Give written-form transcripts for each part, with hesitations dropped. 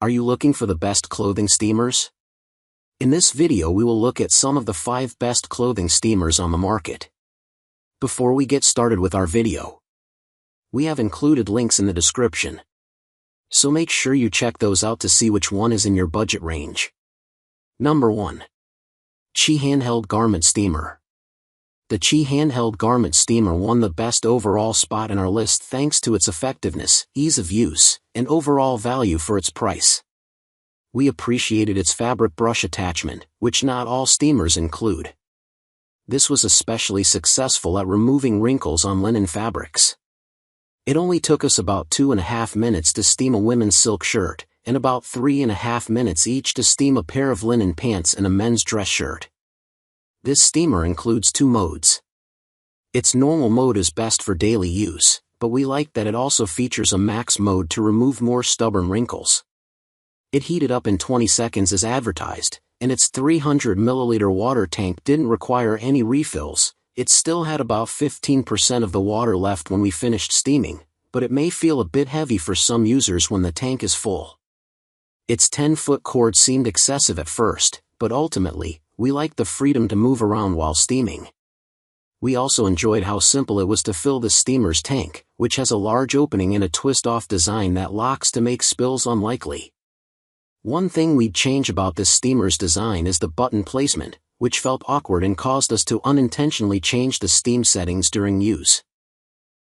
Are you looking for the best clothing steamers? In this video we will look at some of the 5 best clothing steamers on the market. Before we get started with our video, we have included links in the description, so make sure you check those out to see which one is in your budget range. Number 1. Chi Handheld Garment Steamer. The Chi Handheld Garment Steamer won the best overall spot in our list thanks to its effectiveness, ease of use, and overall value for its price. We appreciated its fabric brush attachment, which not all steamers include. This was especially successful at removing wrinkles on linen fabrics. It only took us about 2.5 minutes to steam a women's silk shirt, and about 3.5 minutes each to steam a pair of linen pants and a men's dress shirt. This steamer includes 2 modes. Its normal mode is best for daily use, but we like that it also features a max mode to remove more stubborn wrinkles. It heated up in 20 seconds as advertised, and its 300 milliliter water tank didn't require any refills. It still had about 15% of the water left when we finished steaming, but it may feel a bit heavy for some users when the tank is full. Its 10-foot cord seemed excessive at first, but ultimately, we liked the freedom to move around while steaming. We also enjoyed how simple it was to fill the steamer's tank, which has a large opening and a twist-off design that locks to make spills unlikely. One thing we'd change about this steamer's design is the button placement, which felt awkward and caused us to unintentionally change the steam settings during use.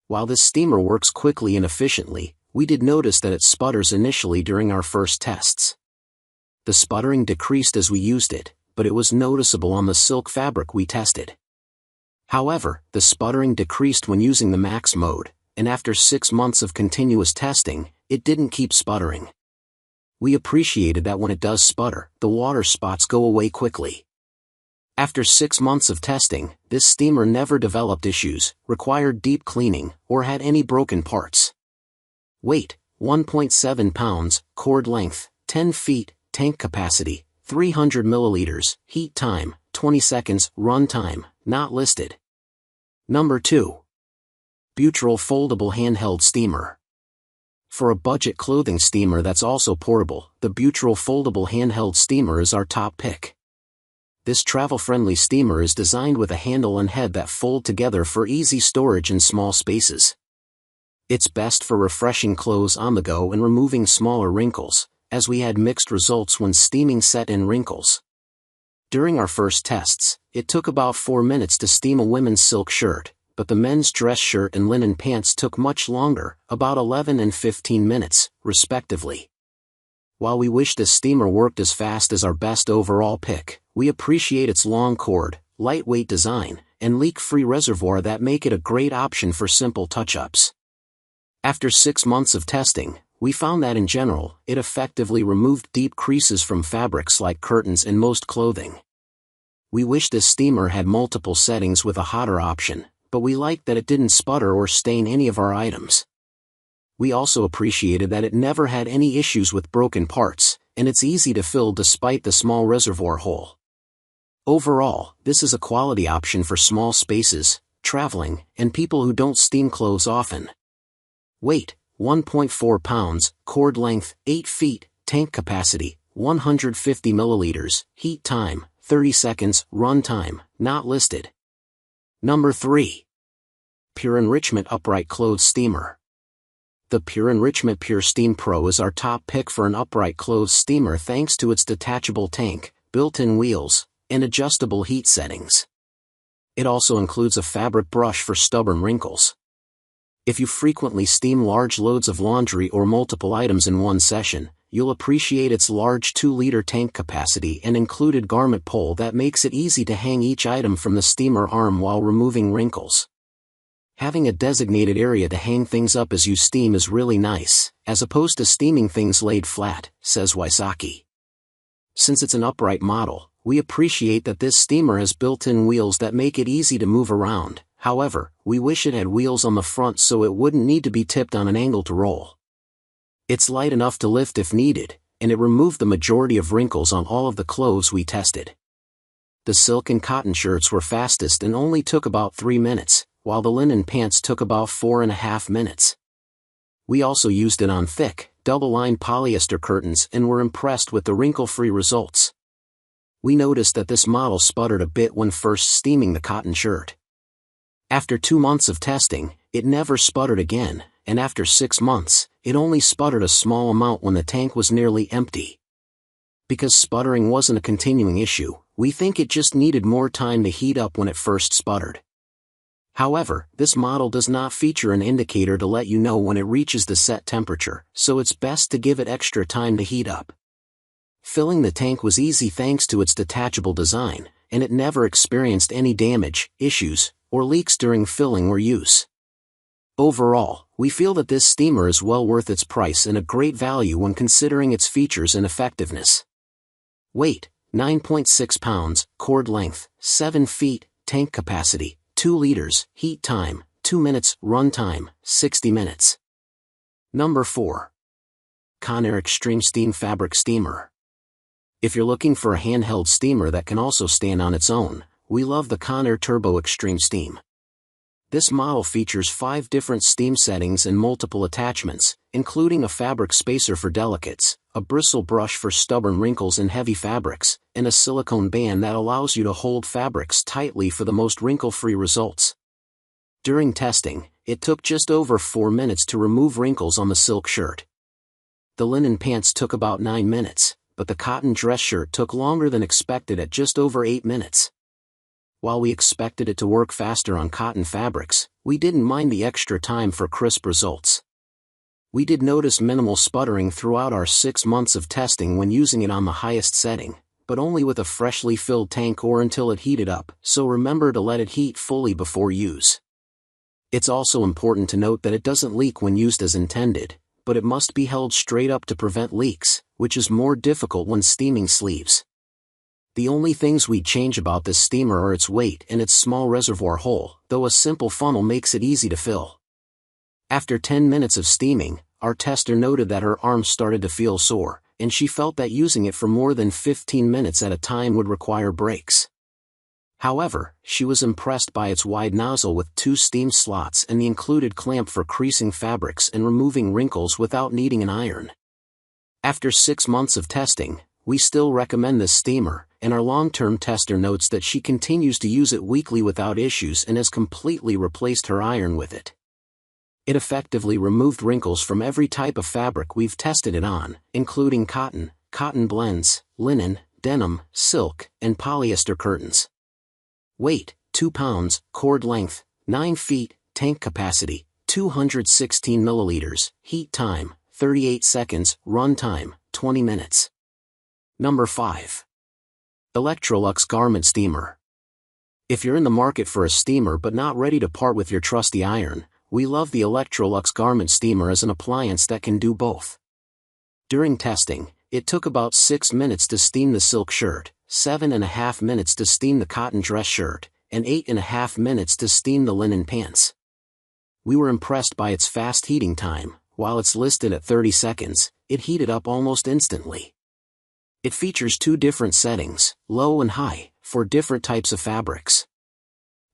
While this steamer works quickly and efficiently, we did notice that it sputters initially during our first tests. The sputtering decreased as we used it, but it was noticeable on the silk fabric we tested. However, the sputtering decreased when using the max mode, and after 6 months of continuous testing, it didn't keep sputtering. We appreciated that when it does sputter, the water spots go away quickly. After 6 months of testing, this steamer never developed issues, required deep cleaning, or had any broken parts. Weight, 1.7 pounds, cord length, 10 feet, tank capacity, 300 milliliters, heat time, 20 seconds, run time, not listed. Number 2. BEAUTURAL Foldable Handheld Steamer. For a budget clothing steamer that's also portable, the BEAUTURAL Foldable Handheld Steamer is our top pick. This travel-friendly steamer is designed with a handle and head that fold together for easy storage in small spaces. It's best for refreshing clothes on the go and removing smaller wrinkles, as we had mixed results when steaming set-in wrinkles. During our first tests, it took about 4 minutes to steam a women's silk shirt, but the men's dress shirt and linen pants took much longer, about 11 and 15 minutes, respectively. While we wish this steamer worked as fast as our best overall pick, we appreciate its long cord, lightweight design, and leak-free reservoir that make it a great option for simple touch-ups. After 6 months of testing, we found that in general, it effectively removed deep creases from fabrics like curtains and most clothing. We wish this steamer had multiple settings with a hotter option, but we liked that it didn't sputter or stain any of our items. We also appreciated that it never had any issues with broken parts, and it's easy to fill despite the small reservoir hole. Overall, this is a quality option for small spaces, traveling, and people who don't steam clothes often. Weight, 1.4 pounds, cord length, 8 feet, tank capacity, 150 milliliters, heat time, 30 seconds, run time, not listed. Number 3. Pure Enrichment Upright Clothes Steamer. The Pure Enrichment Pure Steam Pro is our top pick for an upright clothes steamer thanks to its detachable tank, built-in wheels, and adjustable heat settings. It also includes a fabric brush for stubborn wrinkles. If you frequently steam large loads of laundry or multiple items in one session, you'll appreciate its large 2-liter tank capacity and included garment pole that makes it easy to hang each item from the steamer arm while removing wrinkles. Having a designated area to hang things up as you steam is really nice, as opposed to steaming things laid flat, says Waisaki. Since it's an upright model, we appreciate that this steamer has built-in wheels that make it easy to move around. However, we wish it had wheels on the front so it wouldn't need to be tipped on an angle to roll. It's light enough to lift if needed, and it removed the majority of wrinkles on all of the clothes we tested. The silk and cotton shirts were fastest and only took about 3 minutes, while the linen pants took about 4.5 minutes. We also used it on thick, double-lined polyester curtains and were impressed with the wrinkle-free results. We noticed that this model sputtered a bit when first steaming the cotton shirt. After 2 months of testing, it never sputtered again, and after 6 months, it only sputtered a small amount when the tank was nearly empty. Because sputtering wasn't a continuing issue, we think it just needed more time to heat up when it first sputtered. However, this model does not feature an indicator to let you know when it reaches the set temperature, so it's best to give it extra time to heat up. Filling the tank was easy thanks to its detachable design, and it never experienced any damage, issues, or leaks during filling or use. Overall, we feel that this steamer is well worth its price and a great value when considering its features and effectiveness. Weight, 9.6 pounds, cord length, 7 feet, tank capacity, 2 liters, heat time, 2 minutes, run time, 60 minutes. Number 4. Conair ExtremeSteam Fabric Steamer. If you're looking for a handheld steamer that can also stand on its own, we love the Conair Turbo ExtremeSteam. This model features 5 different steam settings and multiple attachments, including a fabric spacer for delicates, a bristle brush for stubborn wrinkles and heavy fabrics, and a silicone band that allows you to hold fabrics tightly for the most wrinkle-free results. During testing, it took just over 4 minutes to remove wrinkles on the silk shirt. The linen pants took about 9 minutes, but the cotton dress shirt took longer than expected at just over 8 minutes. While we expected it to work faster on cotton fabrics, we didn't mind the extra time for crisp results. We did notice minimal sputtering throughout our 6 months of testing when using it on the highest setting, but only with a freshly filled tank or until it heated up, so remember to let it heat fully before use. It's also important to note that it doesn't leak when used as intended, but it must be held straight up to prevent leaks, which is more difficult when steaming sleeves. The only things we'd change about this steamer are its weight and its small reservoir hole, though a simple funnel makes it easy to fill. After 10 minutes of steaming, our tester noted that her arms started to feel sore, and she felt that using it for more than 15 minutes at a time would require breaks. However, she was impressed by its wide nozzle with 2 steam slots and the included clamp for creasing fabrics and removing wrinkles without needing an iron. After 6 months of testing, we still recommend this steamer, and our long-term tester notes that she continues to use it weekly without issues and has completely replaced her iron with it. It effectively removed wrinkles from every type of fabric we've tested it on, including cotton, cotton blends, linen, denim, silk, and polyester curtains. Weight, 2 pounds, cord length, 9 feet, tank capacity, 216 milliliters, heat time, 38 seconds, run time, 20 minutes. Number 5. Electrolux Garment Steamer. If you're in the market for a steamer but not ready to part with your trusty iron, we love the Electrolux Garment Steamer as an appliance that can do both. During testing, it took about 6 minutes to steam the silk shirt, 7.5 minutes to steam the cotton dress shirt, and 8.5 minutes to steam the linen pants. We were impressed by its fast heating time. While it's listed at 30 seconds, it heated up almost instantly. It features 2 different settings, low and high, for different types of fabrics.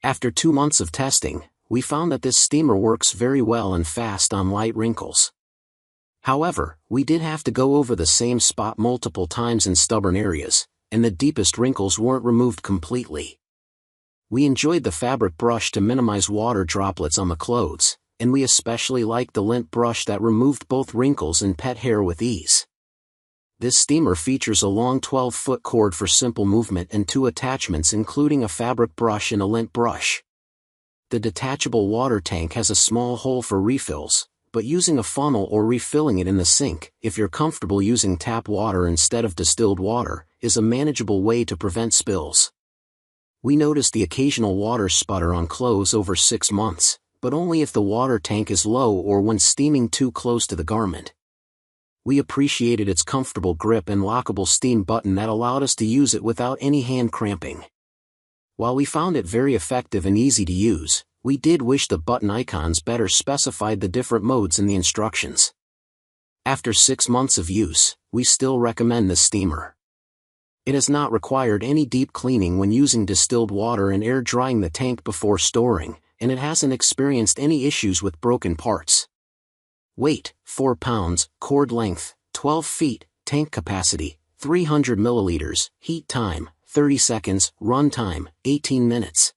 After 2 months of testing, we found that this steamer works very well and fast on light wrinkles. However, we did have to go over the same spot multiple times in stubborn areas, and the deepest wrinkles weren't removed completely. We enjoyed the fabric brush to minimize water droplets on the clothes, and we especially liked the lint brush that removed both wrinkles and pet hair with ease. This steamer features a long 12-foot cord for simple movement and 2 attachments including a fabric brush and a lint brush. The detachable water tank has a small hole for refills, but using a funnel or refilling it in the sink, if you're comfortable using tap water instead of distilled water, is a manageable way to prevent spills. We noticed the occasional water sputter on clothes over 6 months, but only if the water tank is low or when steaming too close to the garment. We appreciated its comfortable grip and lockable steam button that allowed us to use it without any hand cramping. While we found it very effective and easy to use, we did wish the button icons better specified the different modes in the instructions. After 6 months of use, we still recommend this steamer. It has not required any deep cleaning when using distilled water and air drying the tank before storing, and it hasn't experienced any issues with broken parts. Weight, 4 pounds, cord length, 12 feet, tank capacity, 300 milliliters, heat time, 30 seconds, run time, 18 minutes.